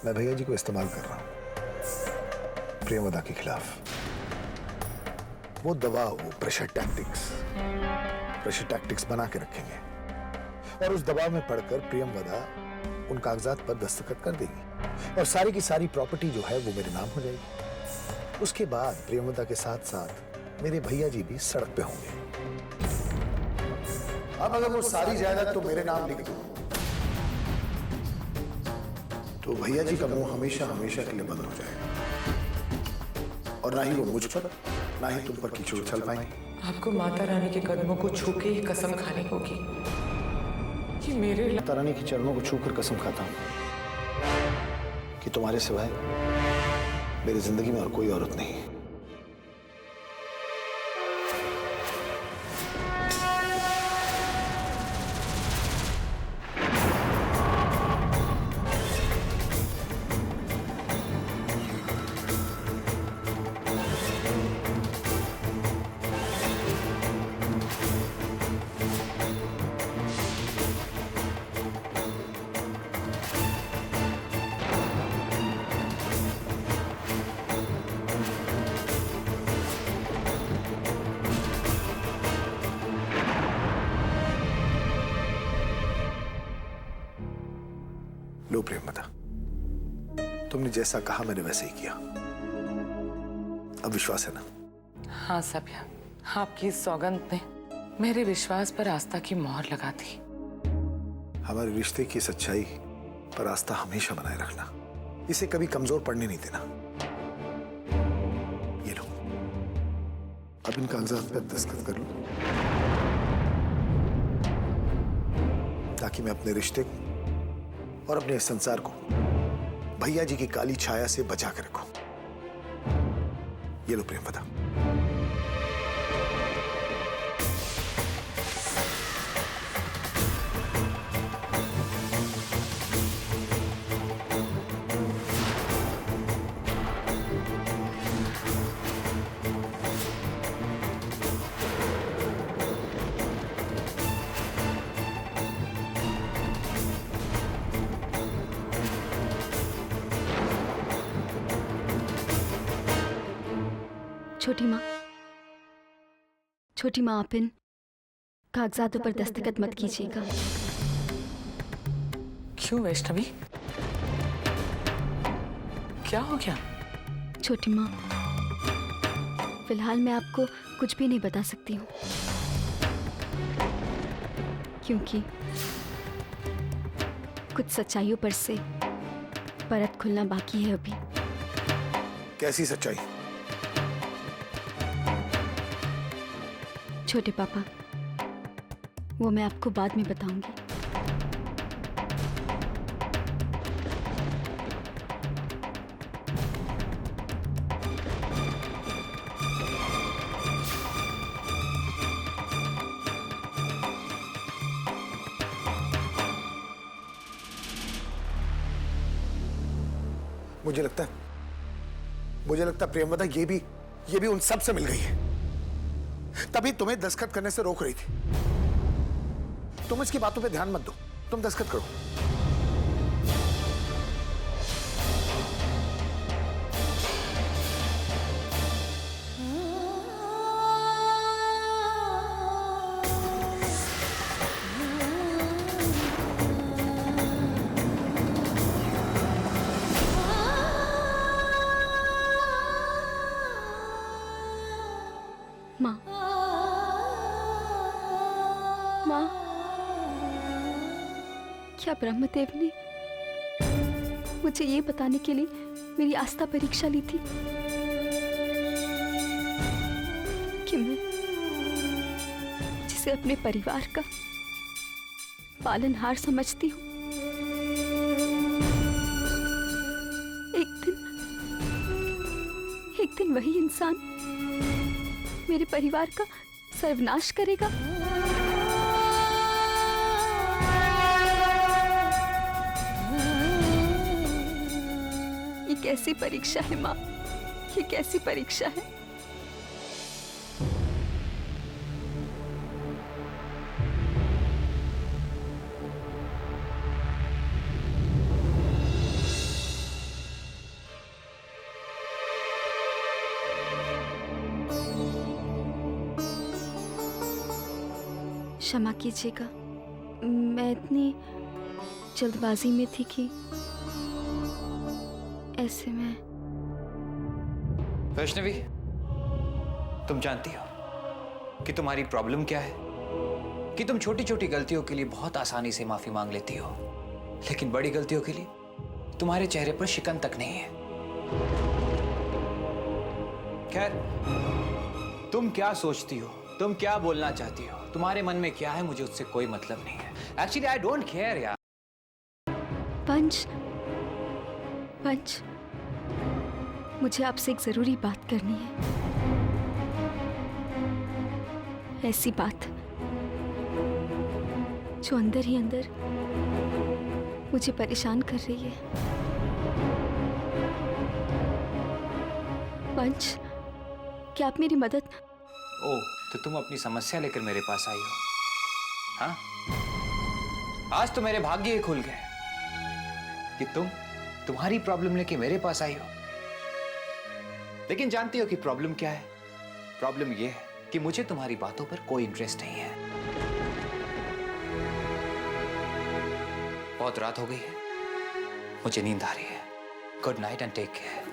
मैं भैया जी को इस्तेमाल कर रहा हूं प्रियंवदा के खिलाफ। वो दवा, वो प्रेशर टैक्टिक्स बना के रखेंगे और उस दवा में पढ़कर प्रियंवदा उन कागजात पर दस्तखत कर देगी और सारी की सारी प्रॉपर्टी जो है वो मेरे नाम हो जाएगी। उसके बाद प्रियंवदा के साथ साथ मेरे भैया जी भी सड़क पे होंगे। अब अगर वो सारी जायदाद तो मेरे नाम लिख दूं तो भैया जी का मुंह हमेशा हमेशा के लिए बंद हो जाएगा और ना ही वो मुझ पर ना ही तुम पर कीचड़ उछल पाएंगे। आपको माता रानी के कदमों को छू के ही कसम खानी होगी कि मेरे माता रानी के चरणों को छूकर कसम खाता हूं कि तुम्हारे सिवाय मेरी जिंदगी में और कोई औरत नहीं है। लो प्रियंवदा, तुमने जैसा कहा मैंने वैसे ही किया। अब विश्वास है ना? हाँ सभ्या, आपकी इस सौगंध ने मेरे विश्वास पर आस्था की मोहर लगा दी। हमारे रिश्ते की सच्चाई पर आस्था हमेशा बनाए रखना, इसे कभी कमजोर पड़ने नहीं देना। ये लो, अब इन कागजात पर दस्तखत कर लो ताकि मैं अपने रिश्ते को और अपने इस संसार को भैया जी की काली छाया से बचा कर रखूं। ये लो प्रियंवदा। छोटी माँ आप इन कागजातों पर दस्तखत मत कीजिएगा। क्यों वैष्णवी, क्या हो गया? छोटी माँ, फिलहाल मैं आपको कुछ भी नहीं बता सकती हूँ क्योंकि कुछ सच्चाइयों पर से परत खुलना बाकी है अभी। कैसी सच्चाई? छोटे पापा, वो मैं आपको बाद में बताऊंगी। मुझे लगता है प्रियंवदा ये भी उन सब से मिल गई है, तभी तुम्हें दस्तखत करने से रोक रही थी। तुम इसकी बातों पे ध्यान मत दो, तुम दस्तखत करो। माँ, माँ, क्या ब्रह्मदेव ने मुझे ये बताने के लिए मेरी आस्था परीक्षा ली थी कि मैं जिसे अपने परिवार का पालनहार समझती हूँ, एक दिन वही इंसान मेरे परिवार का सर्वनाश करेगा। ये कैसी परीक्षा है माँ, ये कैसी परीक्षा है? क्षमा कीजिएगा, मैं इतनी जल्दबाजी में थी कि ऐसे में। वैष्णवी, तुम जानती हो कि तुम्हारी प्रॉब्लम क्या है? कि तुम छोटी छोटी गलतियों के लिए बहुत आसानी से माफी मांग लेती हो, लेकिन बड़ी गलतियों के लिए तुम्हारे चेहरे पर शिकन तक नहीं है। खैर, तुम क्या सोचती हो, तुम क्या बोलना चाहती हो, तुम्हारे मन में क्या है, मुझे उससे कोई मतलब नहीं है। एक्चुअली आई डोंट केयर यार। पंच, पंच, मुझे आपसे एक जरूरी बात करनी है। ऐसी बात जो अंदर ही अंदर मुझे परेशान कर रही है। पंच, क्या आप मेरी मदद? ओह, तो तुम अपनी समस्या लेकर मेरे पास आई हो? हाँ, आज तो मेरे भाग्य ही खुल गए कि तुम्हारी प्रॉब्लम लेके मेरे पास आई हो। लेकिन जानती हो कि प्रॉब्लम क्या है? प्रॉब्लम यह है कि मुझे तुम्हारी बातों पर कोई इंटरेस्ट नहीं है। बहुत रात हो गई है, मुझे नींद आ रही है। Good night and take care.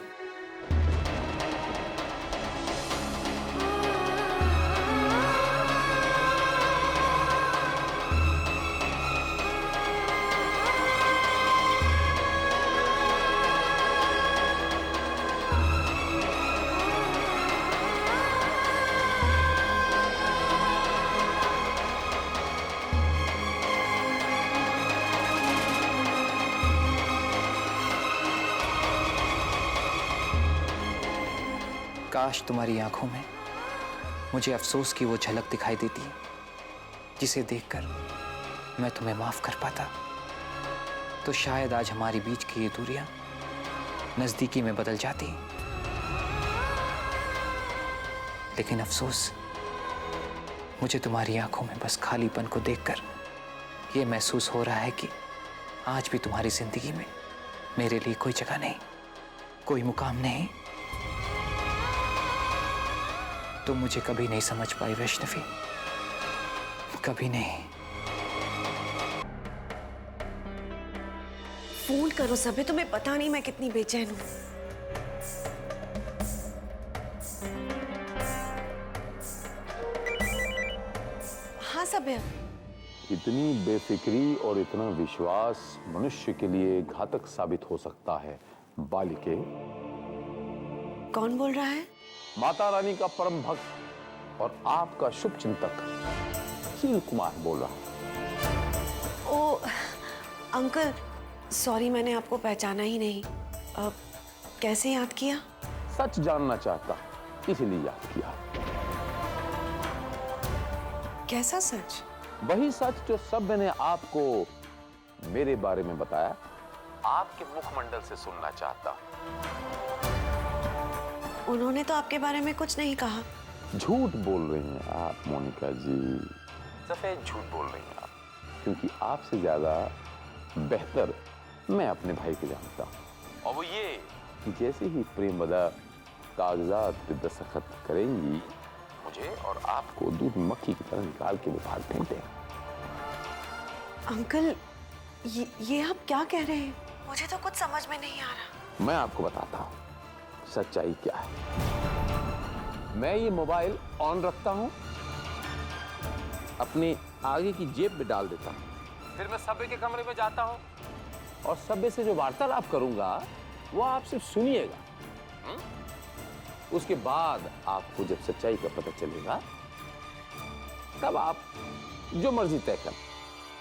काश तुम्हारी आंखों में मुझे अफसोस की वो झलक दिखाई देती, जिसे देखकर मैं तुम्हें माफ कर पाता, तो शायद आज हमारे बीच की ये दूरियां नजदीकी में बदल जाती। लेकिन अफसोस, मुझे तुम्हारी आंखों में बस खालीपन को देखकर ये महसूस हो रहा है कि आज भी तुम्हारी जिंदगी में मेरे लिए कोई जगह नहीं, कोई मुकाम नहीं। तुम मुझे कभी नहीं समझ पाई वैष्णवी, कभी नहीं। फोन करो सभ्य, तुम्हें पता नहीं मैं कितनी बेचैन हूं। हाँ सभ्य। इतनी बेफिक्री और इतना विश्वास मनुष्य के लिए घातक साबित हो सकता है। बालिके, कौन बोल रहा है? माता रानी का परम भक्त और आपका शुभ चिंतक शील कुमार बोल रहा हूं। ओ अंकल, सॉरी, मैंने आपको पहचाना ही नहीं। कैसे याद किया? सच जानना चाहता, इसलिए याद किया। कैसा सच? वही सच जो सभ्य ने आपको मेरे बारे में बताया, आपके मुखमंडल से सुनना चाहता। उन्होंने तो आपके बारे में कुछ नहीं कहा। झूठ बोल रही हैं आप मोनिका जी, सफेद झूठ बोल रही हैं आप, क्योंकि आपसे ज्यादा बेहतर मैं अपने भाई को जानता हूं। और वो ये कि जैसे ही प्रेमवदा कागजात पे दस्तखत करेंगी, मुझे और आपको दूध मक्खी की तरह निकाल के वो बाहर फेंकते। अंकल, ये आप क्या कह रहे हैं? मुझे तो कुछ समझ में नहीं आ रहा। मैं आपको बताता हूं सच्चाई क्या है। मैं ये मोबाइल ऑन रखता हूं, अपने आगे की जेब में डाल देता हूं, फिर मैं सभ्य के कमरे में जाता हूं और सभ्य से जो वार्तालाप करूंगा वो आप सिर्फ सुनिएगा। उसके बाद आपको जब सच्चाई का पता चलेगा, तब आप जो मर्जी तय कर,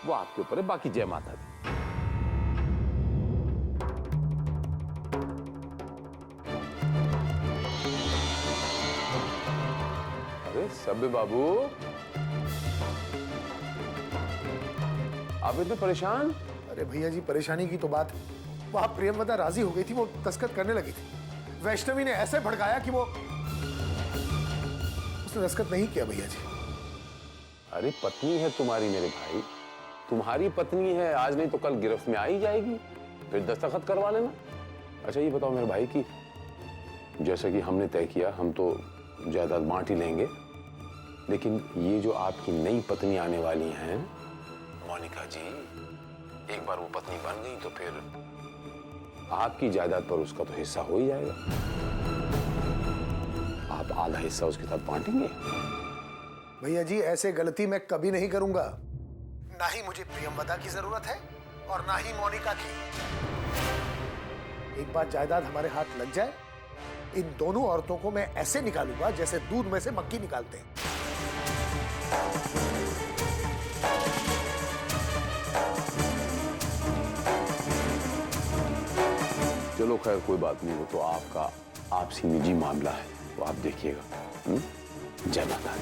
वो आपके ऊपर है। बाकी जय माता दी। सभ्य बाबू, आप इतने परेशान? अरे भैया जी, परेशानी की तो बात, वहां प्रियमवदा राजी हो गई थी, वो दस्तखत करने लगी थी। वैष्णवी ने ऐसे भड़काया कि उसने दस्तखत नहीं किया भैया जी। अरे पत्नी है तुम्हारी मेरे भाई, तुम्हारी पत्नी है, आज नहीं तो कल गिरफ्त में आ ही जाएगी, फिर दस्तखत करवा लेना। अच्छा ये बताओ मेरे भाई की, जैसे कि हमने तय किया, हम तो जायदाद बांट ही लेंगे, लेकिन ये जो आपकी नई पत्नी आने वाली हैं मोनिका जी, एक बार वो पत्नी बन गई तो फिर आपकी जायदाद पर उसका तो हिस्सा हो ही जाएगा। आप आधा हिस्सा उसके साथ बांटेंगे। भैया जी, ऐसे गलती मैं कभी नहीं करूंगा। ना ही मुझे प्रियंवदा की जरूरत है और ना ही मोनिका की। एक बार जायदाद हमारे हाथ लग जाए, इन दोनों औरतों को मैं ऐसे निकालूंगा जैसे दूध में से मक्खी निकालते हैं। चलो खैर कोई बात नहीं, वो तो आपका आपसी निजी मामला है, वो आप देखिएगा। जय माता दी।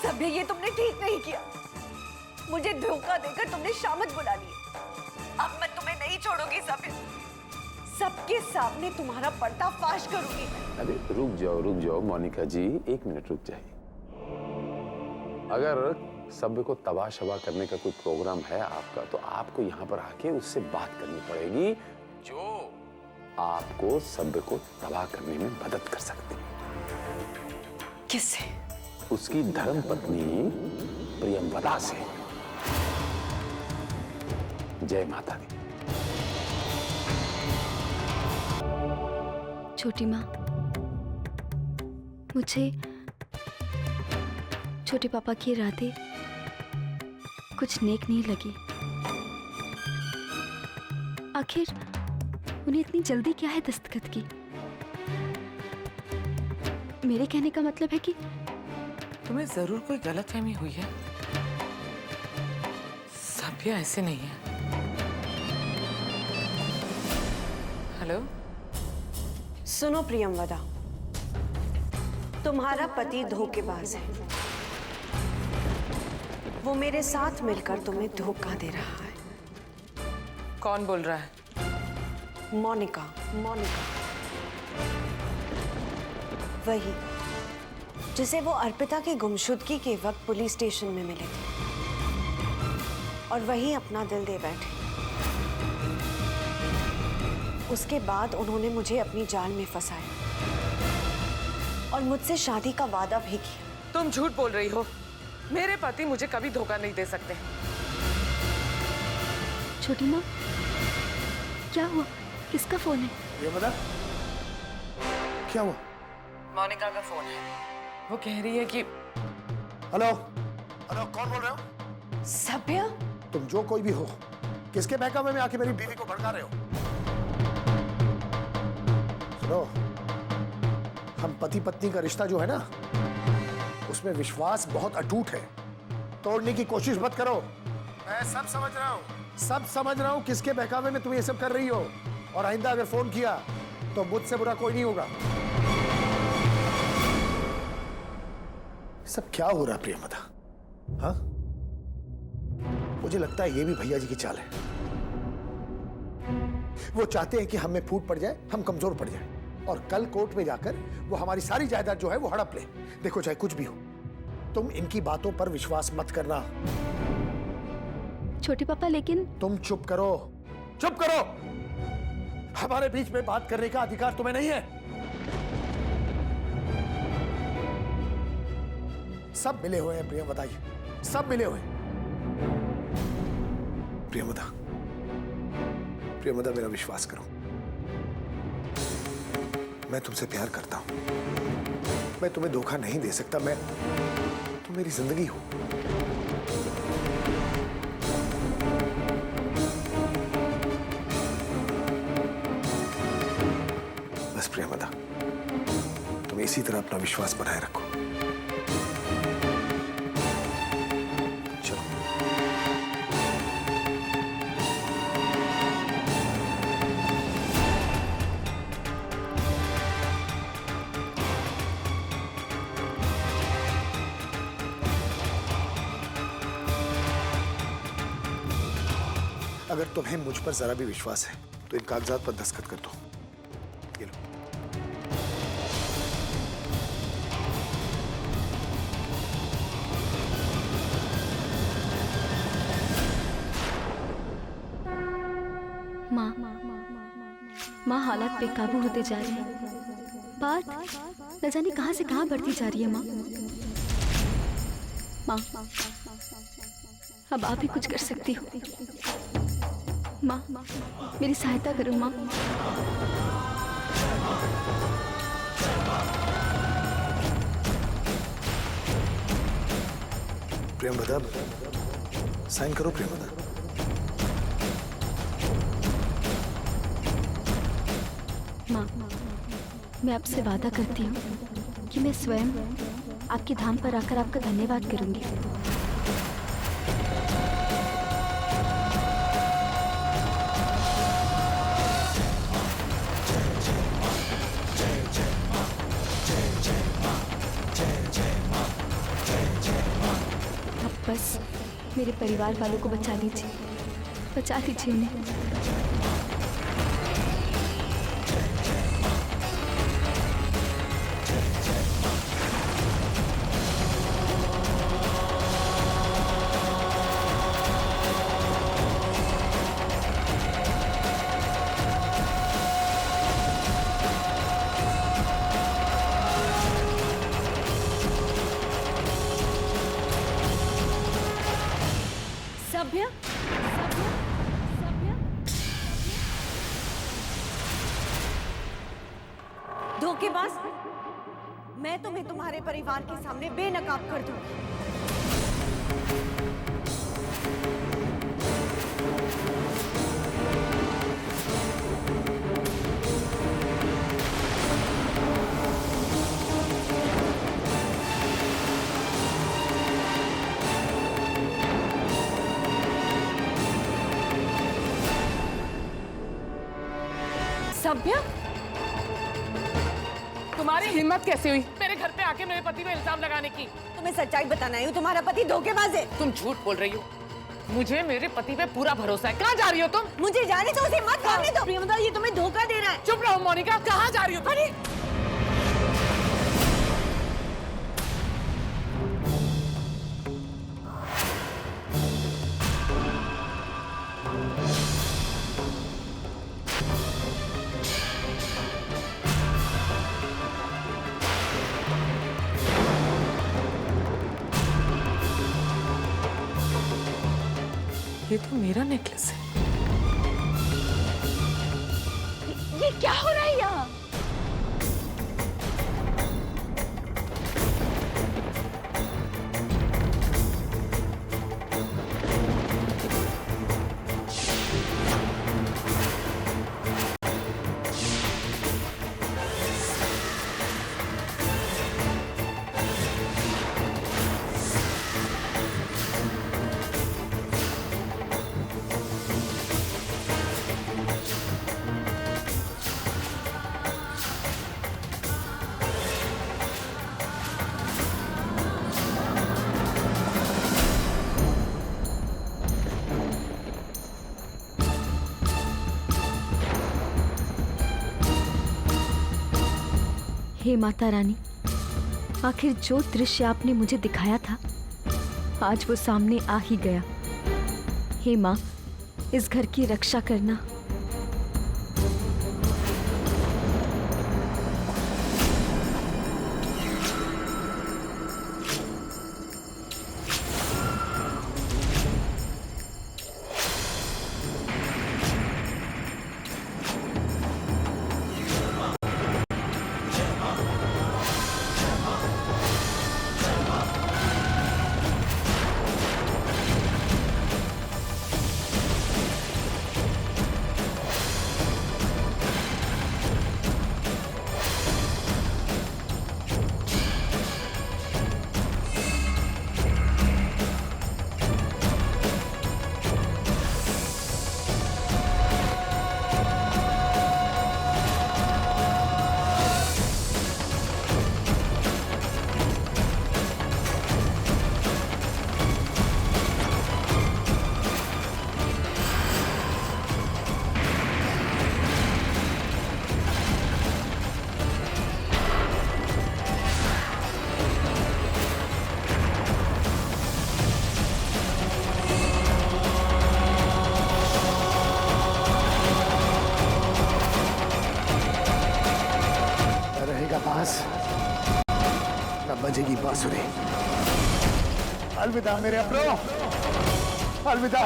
सभ्य, ये तुमने ठीक नहीं किया। मुझे धोखा देकर तुमने शामत बुला ली। अब मैं तुम्हें नहीं छोड़ूंगी सभ्य। सबके सामने तुम्हारा पर्दाफाश करूंगी मैं। अरे रुक जाओ मोनिका जी, एक मिनट रुक जाइए। अगर सभ्य को तबाह शबा करने का कोई प्रोग्राम है आपका, तो आपको यहाँ पर आके उससे बात करनी पड़ेगी, जो आपको सभ्य को तबाह करने में मदद कर सकती है। किससे? उसकी धर्म पत्नी प्रियंवदा से। जय माता दी। छोटी माँ, मुझे छोटे पापा की इरादे कुछ नेक नहीं लगी। आखिर उन्हें इतनी जल्दी क्या है दस्तखत की? मेरे कहने का मतलब है कि तुम्हें जरूर कोई गलतफहमी हुई है। सभ्य ऐसे नहीं है। हेलो, सुनो प्रियंवदा, तुम्हारा पति धोखेबाज है। वो मेरे साथ मिलकर तुम्हें धोखा दे रहा है। कौन बोल रहा है? मोनिका वही जिसे वो अर्पिता की गुमशुदगी के वक्त पुलिस स्टेशन में मिले थे और वहीं अपना दिल दे बैठे। उसके बाद उन्होंने मुझे अपनी जाल में फंसाया और मुझसे शादी का वादा भी किया। तुम झूठ बोल रही हो। मेरे पति मुझे कभी धोखा नहीं दे सकते। छोटी माँ, क्या हुआ? किसका फोन है? ये बता, क्या हुआ? मोनिका का फोन है। वो कह रही है कि हेलो हेलो, कौन बोल रहे हो? सभ्य, तुम जो कोई भी हो, किसके बहकावे में आके मेरी बीवी को भड़का रहे हो? सुनो, हम पति पत्नी का रिश्ता जो है ना, उसमें विश्वास बहुत अटूट है। तोड़ने की कोशिश मत करो। मैं सब समझ रहा हूं किसके बहकावे में तुम ये सब कर रही हो। और आइंदा अगर फोन किया तो मुझसे बुरा कोई नहीं होगा। सब क्या हो रहा है प्रियंवदा? हाँ, मुझे लगता है ये भी भैया जी की चाल है। वो चाहते हैं कि हम में फूट पड़ जाए, हम कमजोर पड़ जाए, और कल कोर्ट में जाकर वो हमारी सारी जायदाद जो है वो हड़प ले। देखो, चाहे कुछ भी हो, तुम इनकी बातों पर विश्वास मत करना। छोटे पापा, लेकिन तुम चुप करो। हमारे बीच में बात करने का अधिकार तुम्हें नहीं है। सब मिले हुए हैं प्रियंवदा, सब मिले हुए हैं। प्रियंवदा, मेरा विश्वास करो। मैं तुमसे प्यार करता हूं। मैं तुम्हें धोखा नहीं दे सकता। तुम मेरी जिंदगी हो। बस प्रियंवदा, तुम इसी तरह अपना विश्वास बनाए रखो। चलो। अगर तुम्हें मुझ पर जरा भी विश्वास है तो इन कागजात पर दस्तखत कर दो। ये लो। माँ हालात बेकाबू होते जा रहे हैं। बात न जाने कहाँ से कहाँ बढ़ती जा रही है माँ। माँ, अब आप ही कुछ कर सकती हो। माँ, मेरी सहायता करो माँ। प्रियंवदा, साइन करो प्रियंवदा। माँ, मैं आपसे वादा करती हूँ कि मैं स्वयं आपके धाम पर आकर आपका धन्यवाद करूंगी। अब बस मेरे परिवार वालों को बचा लीजिए उन्हें। सभ्य, धोखेबाज, मैं तुम्हें तुम्हारे परिवार के सामने बेनकाब कर दूंगी। सभ्य, तुम्हारी हिम्मत कैसे हुई मेरे घर पे आके मेरे पति पे इल्जाम लगाने की? तुम्हें सच्चाई बताना है, तुम्हारा पति धोखेबाज है। तुम झूठ बोल रही हो। मुझे मेरे पति पे पूरा भरोसा है। कहाँ जा रही हो तुम? मुझे जाने दो, उसे मत जाने दो। प्रियंवदा, ये तुम्हें धोखा दे रहा है। चुप रहो मोनिका, कहाँ जा रही हो तुम? ये तो मेरा नेकलेस है। ये क्या हो रहा है यहाँ? हे माता रानी, आखिर जो दृश्य आपने मुझे दिखाया था आज वो सामने आ ही गया। हे माँ, इस घर की रक्षा करना। बांसुरी। अलविदा मेरे अपनों, अलविदा।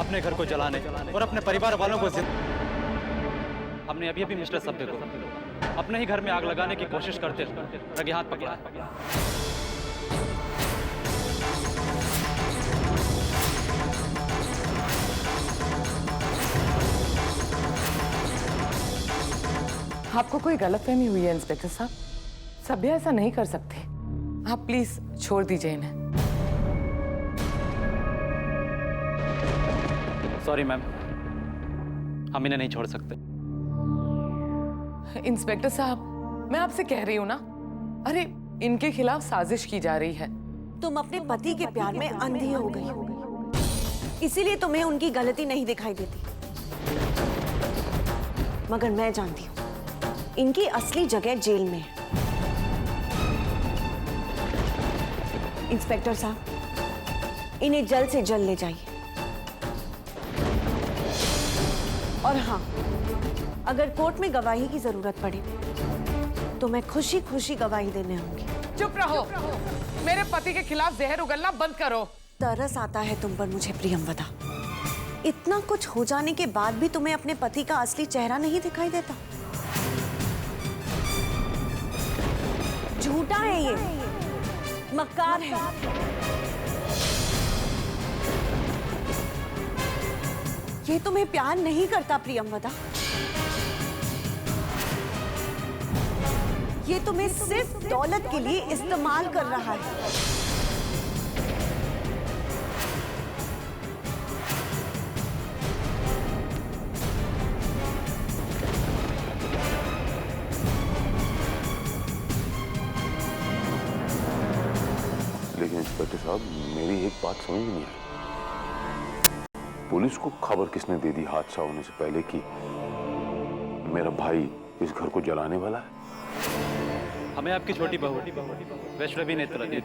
अपने घर को जलाने और अपने परिवार वालों को हमने अभी अभी मिस्टर सभ्य को अपने ही घर में आग लगाने की कोशिश करते रगे हाथ पकड़ा है। आपको कोई गलतफहमी हुई है इंस्पेक्टर साहब। सभ्य ऐसा नहीं कर सकते। आप प्लीज छोड़ दीजिए इन्हें। सॉरी मैम, हम इन्हें नहीं छोड़ सकते। इंस्पेक्टर साहब, मैं आपसे कह रही हूँ ना, अरे इनके खिलाफ साजिश की जा रही है। तुम अपने पति के प्यार में अंधी हो गई हो, इसीलिए तुम्हें उनकी गलती नहीं दिखाई देती। मगर मैं जानती हूँ इनकी असली जगह जेल में है। इंस्पेक्टर साहब, इन्हें जल्द से जल्द ले जाइए। और हाँ, अगर कोर्ट में गवाही की जरूरत पड़े तो मैं खुशी खुशी गवाही देने आऊंगी। चुप रहो। मेरे पति के खिलाफ जहर उगलना बंद करो। तरस आता है तुम पर मुझे प्रियंवदा। इतना कुछ हो जाने के बाद भी तुम्हें अपने पति का असली चेहरा नहीं दिखाई देता। झूठा है ये, मक्कार है। ये तुम्हें प्यार नहीं करता प्रियंवदा। ये तुम्हें सिर्फ दौलत के लिए इस्तेमाल कर रहा है। लेकिन इंस्पेक्टर साहब, मेरी एक बात समझ नहीं आई। पुलिस को खबर किसने दे दी हादसा होने से पहले कि मेरा भाई इस घर को जलाने वाला है? हमें आपकी छोटी बहू वैष्णवी ने इत्तला दी।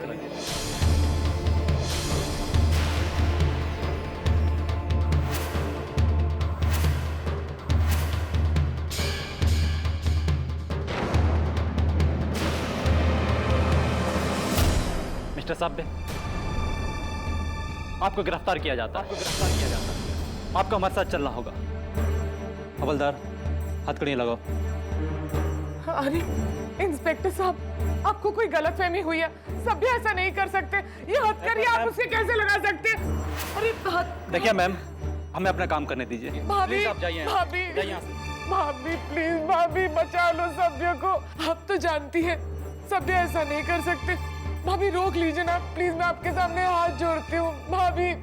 मिस्टर साहब, आपको गिरफ्तार किया जाता है। आपको हमारे साथ चलना होगा। हवलदार, हथकड़ियां लगाओ। अरे इंस्पेक्टर साहब, आपको कोई गलतफहमी हुई है। सभ्य ऐसा नहीं कर सकते। ये हथकड़ी आप उसे कैसे लगा सकते? अरे देखिए मैम, हमें अपना काम करने दीजिए। भाभी, आप जाइए। भाभी, भाभी प्लीज, भाभी बचा लो सभ्य को। आप तो जानती है सभ्य ऐसा नहीं कर सकते। भाभी रोक लीजिए ना प्लीज, मैं आपके सामने हाथ जोड़ती हूँ। भाभी,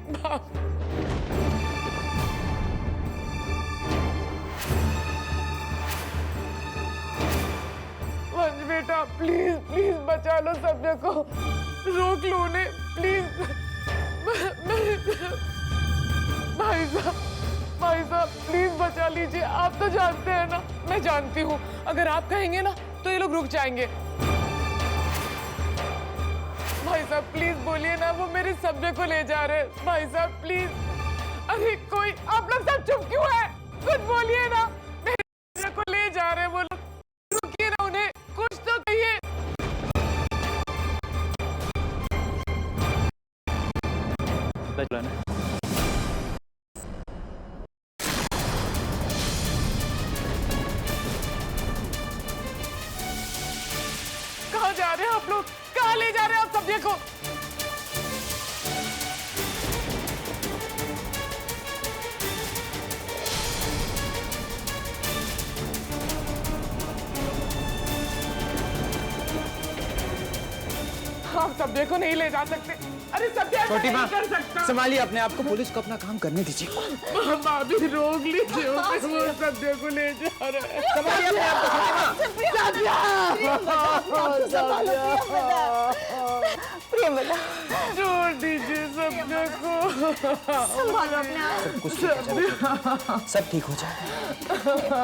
वंश बेटा प्लीज प्लीज बचा लो सभ्य को। रोक लो उन्हें प्लीज। भाई साहब प्लीज बचा लीजिए। आप तो जानते हैं ना, मैं जानती हूँ अगर आप कहेंगे ना तो ये लोग रुक जाएंगे। भाई साहब प्लीज बोलिए ना, वो मेरे सभ्य को ले जा रहे हैं। भाई साहब प्लीज। अरे कोई, आप लोग सब चुप क्यों है? कुछ बोलिए ना, मेरे सभ्य को ले जा रहे हैं वो लोग। रुकिए ना, उन्हें कुछ तो कहिए। कहाँ जा रहे हैं आप लोग? कहाँ ले जा रहे हैं आप सभ्य को? आप सभ्य को नहीं ले जा सकते। अरे सभ्य ऐसा छोटी नहीं माँ, कर सकता। संभालिए अपने आप को, पुलिस को अपना काम करने दीजिए। मामा भी रोक लीजिए, वो सभ्य को ले जा रहा है। संभालिए अपने आप को, छोटी माँ। प्रियंवदा, छोड़ दीजिए सभ्य को। संभालो अपने आप। सब ठीक हो जाएगा।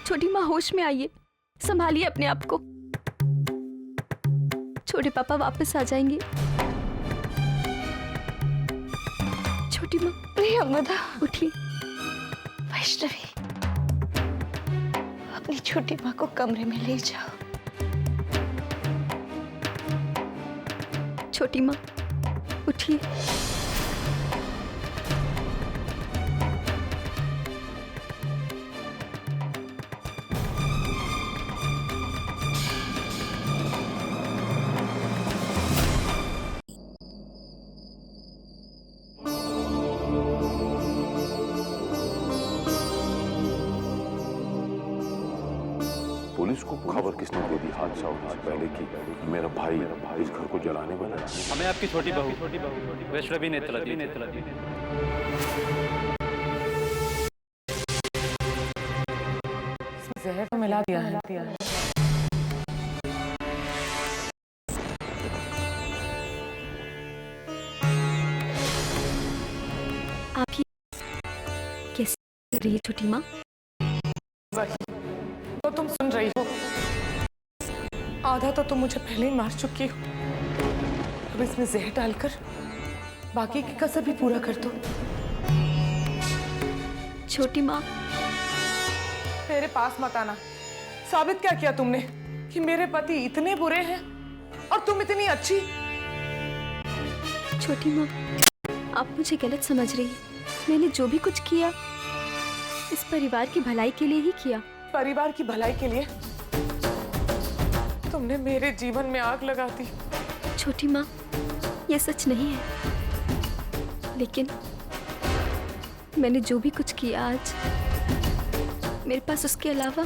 छोटी माँ होश में आइए, संभालिए अपने आप को। छोटे पापा वापस आ जाएंगे। छोटी माँ, प्रियंवदा, उठिए। वैष्णवी, अपनी छोटी माँ को कमरे में ले जाओ। छोटी माँ, उठिए। पुलिस को खबर किसने दे दी हादसा होने से पहले कि मेरा भाई इस घर को जलाने वाला है? हमें आपकी छोटी बहू वैष्णवी ने इत्तला दी। जहर तो मिला दिया है। आप ये कैसे कर रही है छोटी माँ? तो तुम सुन रही हो, आधा तो तुम मुझे पहले ही मार चुकी हो। अब इसमें जहर डालकर बाकी की कसर भी पूरा कर दो। छोटी माँ, मेरे पास मत आना। साबित क्या किया तुमने कि मेरे पति इतने बुरे हैं और तुम इतनी अच्छी? छोटी माँ, आप मुझे गलत समझ रही है। मैंने जो भी कुछ किया इस परिवार की भलाई के लिए ही किया। परिवार की भलाई के लिए तुमने मेरे जीवन में आग लगा दी। छोटी माँ, ये सच नहीं है, लेकिन मैंने जो भी कुछ किया आज, मेरे पास उसके अलावा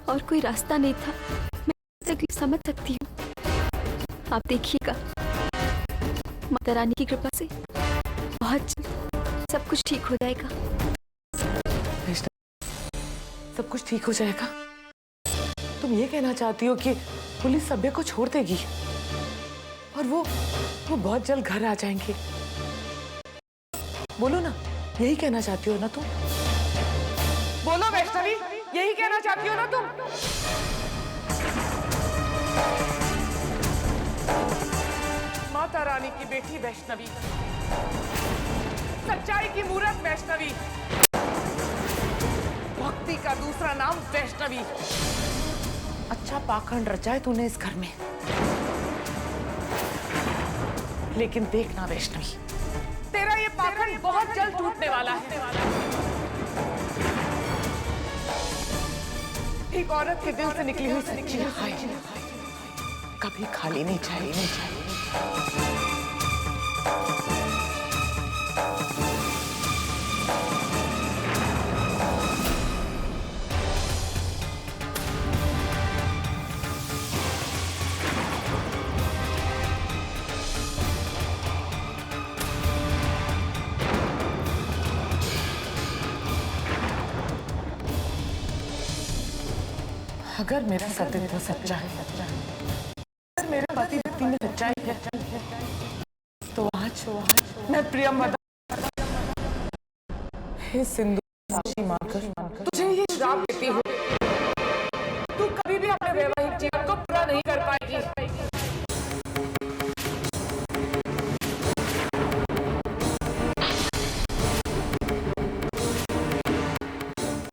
और कोई रास्ता नहीं था। मैं तकलीफ समझ सकती हूँ। आप देखिएगा, माता रानी की कृपा से बहुत जल्द सब कुछ ठीक हो जाएगा। सब कुछ ठीक हो जाएगा? तुम ये कहना चाहती हो कि पुलिस सभ्य को छोड़ देगी और वो बहुत जल्द घर आ जाएंगे? बोलो ना, यही कहना चाहती हो ना तुम? बोलो वैष्णवी, यही कहना चाहती हो ना तुम? माता रानी की बेटी वैष्णवी, सच्चाई की मूरत वैष्णवी, भक्ति का दूसरा नाम वैष्णवी। अच्छा पाखंड रचा तूने इस घर में, लेकिन देखना वैष्णवी, तेरा ये पाखंड बहुत जल्द टूटने वाला है। एक औरत के दिल से निकली हुई सच्ची हाय कभी खाली नहीं जाएगी। अगर मेरा सत्य सच्चा है, अगर मेरे पति व्यक्ति में सच्चाई है, तो आज मैं प्रियंवदा हे सिंदूर साक्षी मानकर तुझे ये श्राप देती हूँ, तू कभी भी अपने वैवाहिक जीवन को पूरा नहीं कर पाएगी।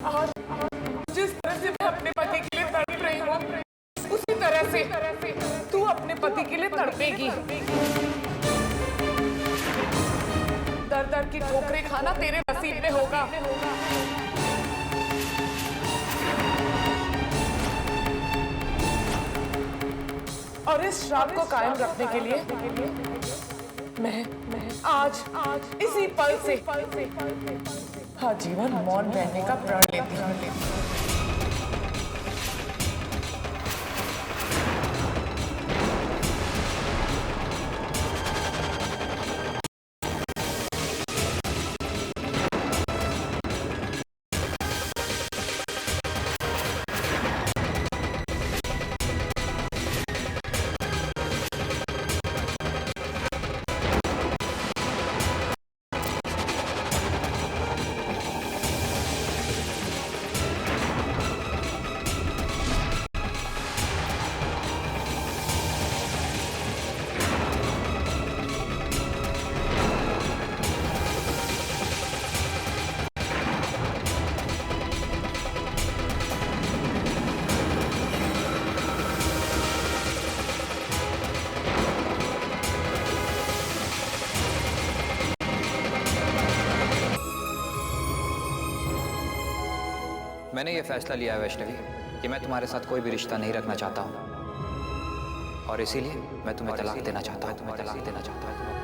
और जिस तरह से मैं अपने पति के लिए तड़प रही हूँ, उसी तरह से तू अपने पति के लिए तड़पेगी। दर दर की ठोकरें खाना तेरे नसीब में होगा। और इस श्राप को कायम रखने के लिए मैं आज इसी पल से आजीवन मौन रहने का प्रण लेती हूँ। मैंने ये फैसला लिया है वैष्णवी कि मैं तुम्हारे साथ कोई भी रिश्ता नहीं रखना चाहता हूँ, और इसीलिए मैं तुम्हें तलाक देना चाहता हूँ। तुम्हें तलाक देना चाहता हूँ।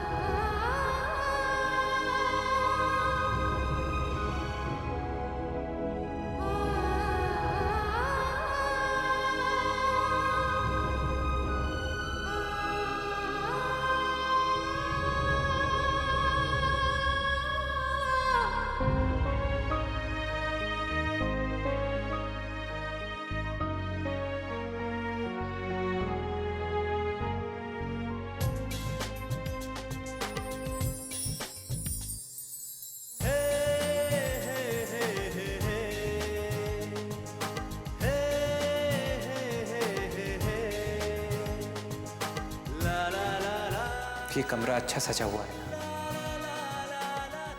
ये कमरा अच्छा सजा हुआ है,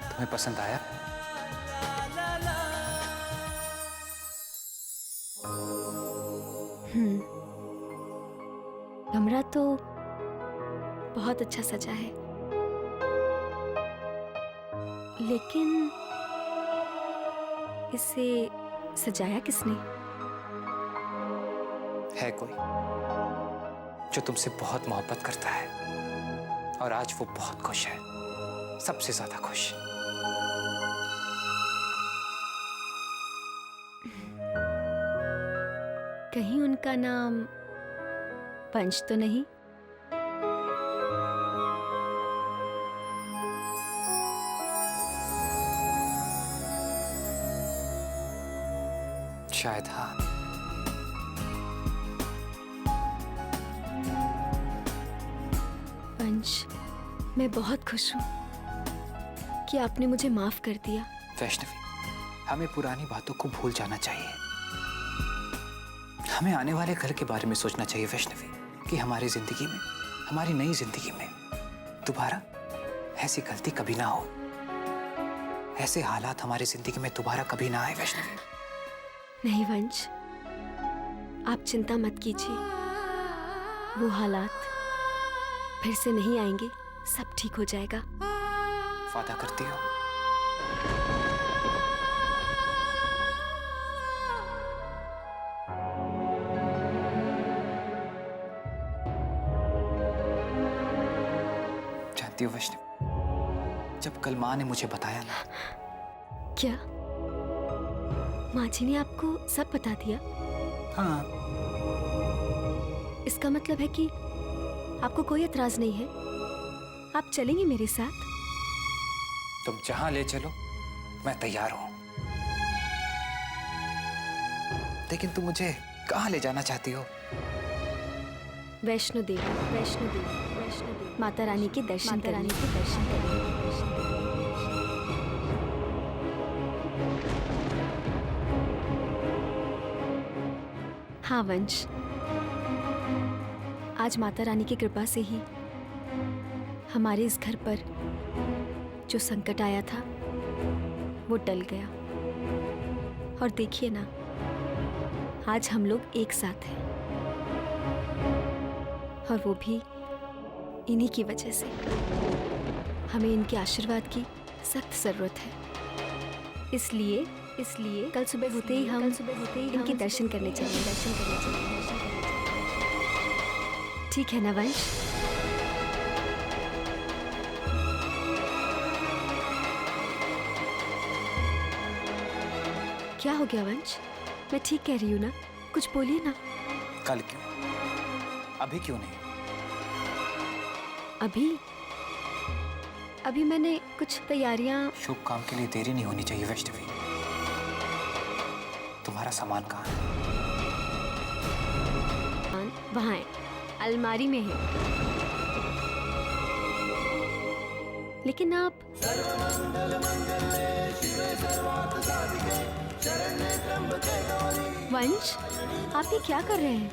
तुम्हें पसंद आया? कमरा तो बहुत अच्छा सजा है, लेकिन इसे सजाया किसने? है कोई जो तुमसे बहुत मोहब्बत करता है, और आज वो बहुत खुश है, सबसे ज्यादा खुश। कहीं उनका नाम पंच तो नहीं? शायद हाँ। पंच, मैं बहुत खुश हूँ कि आपने मुझे माफ कर दिया। वैष्णवी, हमें पुरानी बातों को भूल जाना चाहिए। हमें आने वाले कल के बारे में सोचना चाहिए वैष्णवी, कि हमारी जिंदगी में, हमारी नई जिंदगी में दोबारा ऐसी गलती कभी ना हो, ऐसे हालात हमारी जिंदगी में दोबारा कभी ना आए वैष्णवी। नहीं वंश, आप चिंता मत कीजिए, वो हालात फिर से नहीं आएंगे, सब ठीक हो जाएगा। वादा करती हो? जानती हो वैष्णवी, जब कल माँ ने मुझे बताया ना। क्या माँ जी ने आपको सब बता दिया? हाँ। इसका मतलब है कि आपको कोई एतराज नहीं है, आप चलेंगे मेरे साथ? तुम जहां ले चलो मैं तैयार हूं, लेकिन तुम मुझे कहां ले जाना चाहती हो? वैष्णो देवी, वैष्णो देवी, वैष्णो देवी, माता रानी के दर्शन करने। हाँ वंश, आज माता रानी की कृपा से ही हमारे इस घर पर जो संकट आया था वो टल गया, और देखिए ना, आज हम लोग एक साथ हैं, और वो भी इन्हीं की वजह से। हमें इनके आशीर्वाद की सख्त जरूरत है, इसलिए कल सुबह होते ही हम इनके दर्शन करने चाहिए। ठीक है ना वंश? क्या हो गया वंश? मैं ठीक कह रही हूँ ना? कुछ बोलिए ना। कल क्यों, अभी क्यों नहीं? अभी मैंने कुछ तैयारियां। शुभ काम के लिए देरी नहीं होनी चाहिए वैष्णवी। तुम्हारा सामान कहाँ है? वहाँ है, अलमारी में है। लेकिन आप वंश, आप ये क्या कर रहे हैं?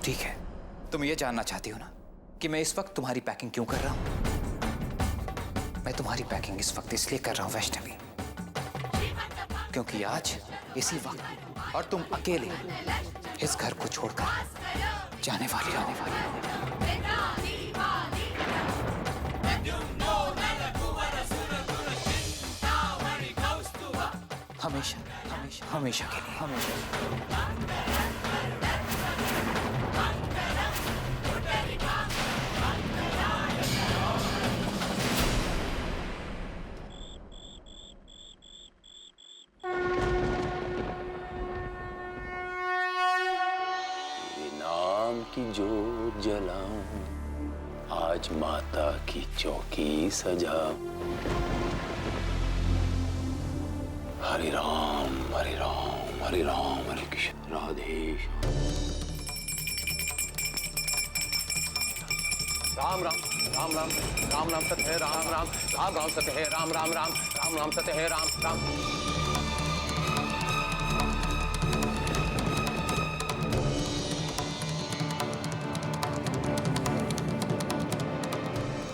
ठीक है, तुम ये जानना चाहती हो ना कि मैं इस वक्त तुम्हारी पैकिंग क्यों कर रहा हूं? मैं तुम्हारी पैकिंग इस वक्त इसलिए कर रहा हूं वैष्णवी, क्योंकि आज इसी वक्त और तुम अकेले इस घर को छोड़कर जाने वाली हो। हमेशा हमेशा हमेशा के लिए, हमेशा। नाम की जोत जलाऊं, आज माता की चौकी सजाऊं। हरे राम हरे राम हरे राम हरे कृष्ण राधे राम राम राम राम राम राम सत्य है राम राम राम राम सत्य है राम राम राम राम राम सत्य है राम राम।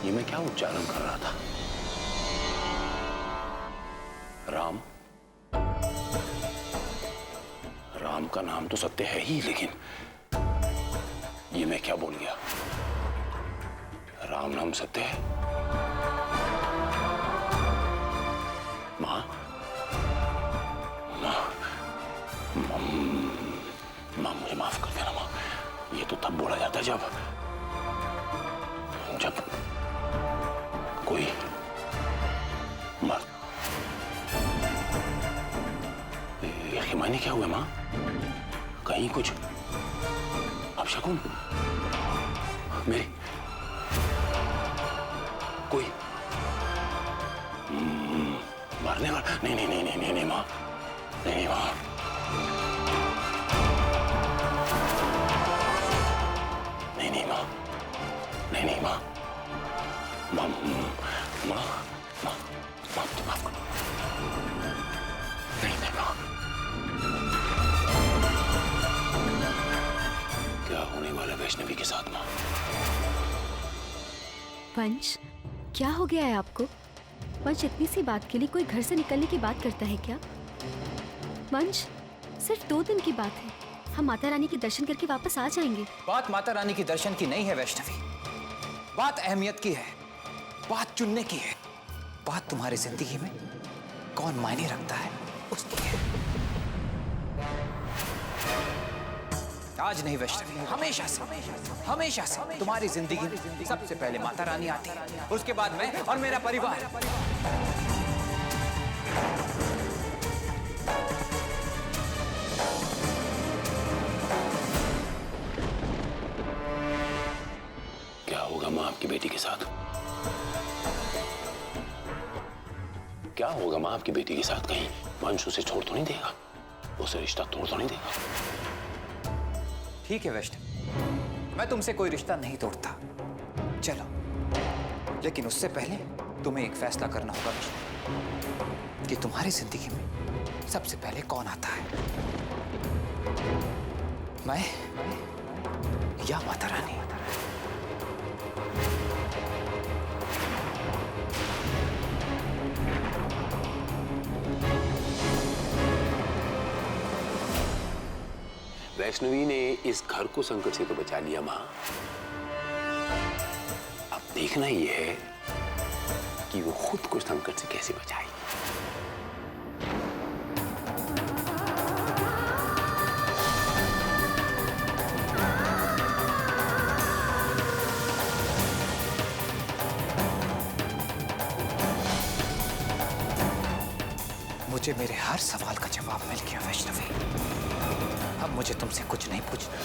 ये मैं क्या उच्चारण कर रहा था? राम, राम का नाम तो सत्य है ही, लेकिन ये मैं क्या बोल गया? राम नाम सत्य है? माँ, माँ, माँ मुझे माफ कर देना माँ। ये तो तब बोला जाता जब कोई मर। ये मायने क्या हुए माँ? कहीं कुछ अपशकुन? मेरी कोई मरने वाला? नहीं नहीं नहीं नहीं नहीं नहीं माँ, नहीं नहीं माँ। नहीं नहीं माँ, नहीं नहीं माँ, माँ माँ माँ माँ तो माफ करो। नहीं नहीं माँ। क्या होने वाला वैष्णवी के साथ माँ? वंश, क्या हो गया है आपको? वंश, इतनी सी बात के लिए कोई घर से निकलने की बात करता है क्या? वंश, सिर्फ 2 दिन की बात है, हम माता रानी के दर्शन करके वापस आ जाएंगे। बात माता रानी की दर्शन की नहीं है वैष्णवी, बात अहमियत की है, बात चुनने की है, बात तुम्हारी जिंदगी में कौन मायने रखता है उसकी है। आज नहीं वैष्णवी, हमेशा से तुम्हारी जिंदगी में सबसे पहले माता रानी आती है, उसके बाद मैं और मेरा परिवार। क्या होगा माँ आपकी बेटी के साथ? क्या होगा माँ आपकी बेटी के साथ? कहीं वंश उसे छोड़ तो नहीं देगा? उसे रिश्ता तोड़ तो नहीं देगा? ठीक है वैष्णव, मैं तुमसे कोई रिश्ता नहीं तोड़ता, चलो, लेकिन उससे पहले तुम्हें एक फैसला करना होगा वैष्णव कि तुम्हारी जिंदगी में सबसे पहले कौन आता है, मैं या माता रानी? वैष्णवी ने इस घर को संकट से तो बचा लिया माँ, अब देखना ये है कि वो खुद को संकट से कैसे बचाएगी। मुझे मेरे हर सवाल का जवाब मिल गया वैष्णवी, अब मुझे तुमसे कुछ नहीं पूछना।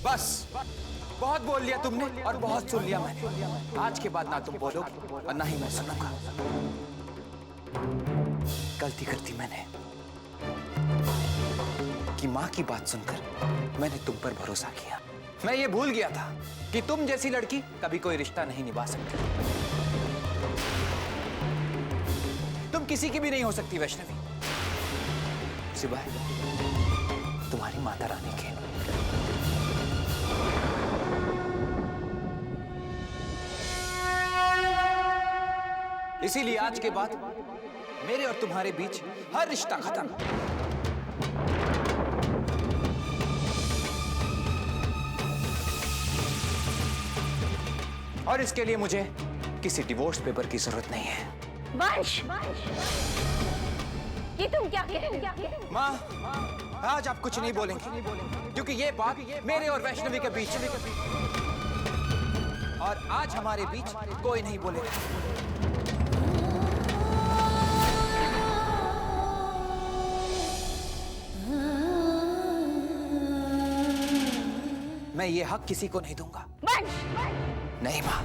बस बहुत बोल लिया तुमने और बहुत सुन लिया मैंने। आज के बाद ना तुम बोलोगे और ना ही मैं सुनूंगा। गलती कर दी मैंने कि माँ की बात सुनकर मैंने तुम पर भरोसा किया। मैं ये भूल गया था कि तुम जैसी लड़की कभी कोई रिश्ता नहीं निभा सकती। तुम किसी की भी नहीं हो सकती वैष्णवी, सिवाय तुम्हारी माता रानी के। इसीलिए आज के बाद मेरे और तुम्हारे बीच हर रिश्ता खत्म। और इसके लिए मुझे किसी डिवोर्स पेपर की जरूरत नहीं है। वंश, ये तुम क्या कह रहे हो? माँ, आज आप कुछ नहीं बोलेंगे क्योंकि ये बात मेरे और वैष्णवी के बीच है। और आज हमारे बीच कोई नहीं बोलेगा। मैं ये हक किसी को नहीं दूंगा। नहीं माँ,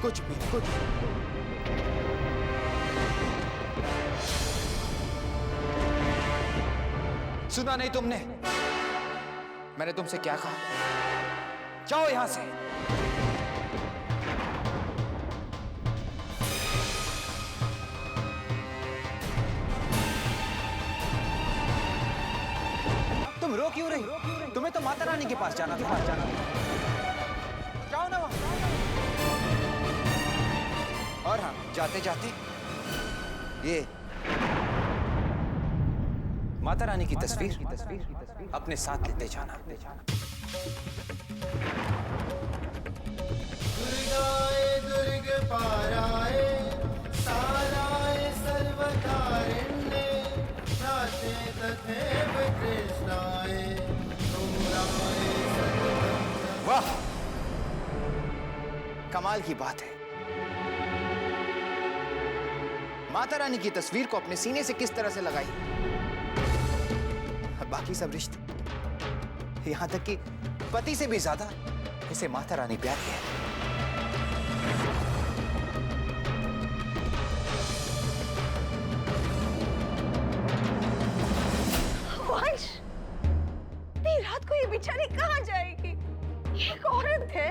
कुछ भी कुछ। सुना नहीं तुमने मैंने तुमसे क्या कहा? जाओ यहां से। तुम रो क्यों रही? तुम्हें तो माता रानी के पास जाना था। जाओ ना वहां। और हाँ, जाते जाते ये माता रानी की तस्वीर अपने साथ लेते जाना। दुर्गाय दुर्ग पाराय साराय सर्वकारिण्ये नास्ते तथैव कृष्णाय तुम्राय सर्वं। वाह, कमाल की बात है। माता रानी की तस्वीर को अपने सीने से किस तरह से लगाई। बाकी सब रिश्ते, यहां तक कि पति से भी ज्यादा इसे माता रानी प्यारी है। वंश, इतनी रात को ये बेचारी कहाँ जाएगी? ये एक औरत है,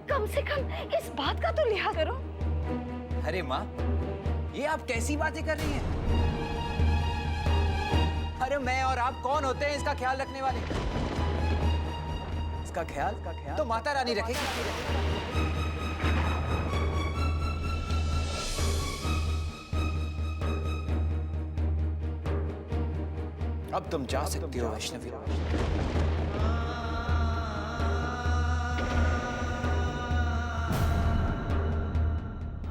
कम से कम इस बात का तो लिहाज करो। अरे माँ, ये आप कैसी बातें कर रही हैं? अरे मैं और आप कौन होते हैं इसका ख्याल रखने वाले? इसका ख्याल तो माता रानी रखेगी। अब तुम जा सकती हो वैष्णवी।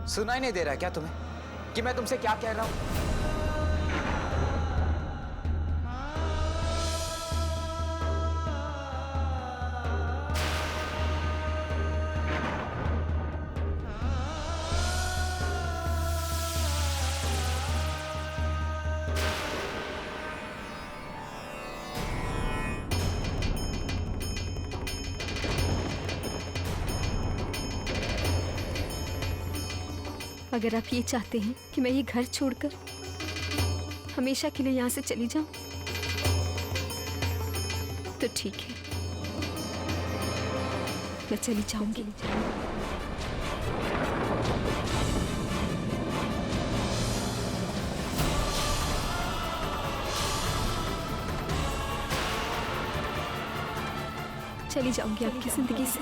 सुनाई नहीं दे रहा क्या तुम्हें कि मैं तुमसे क्या कह रहा हूं? अगर आप ये चाहते हैं कि मैं ये घर छोड़कर हमेशा के लिए यहाँ से चली जाऊं, तो ठीक है, मैं चली जाऊंगी। चली जाऊंगी आपकी जिंदगी से।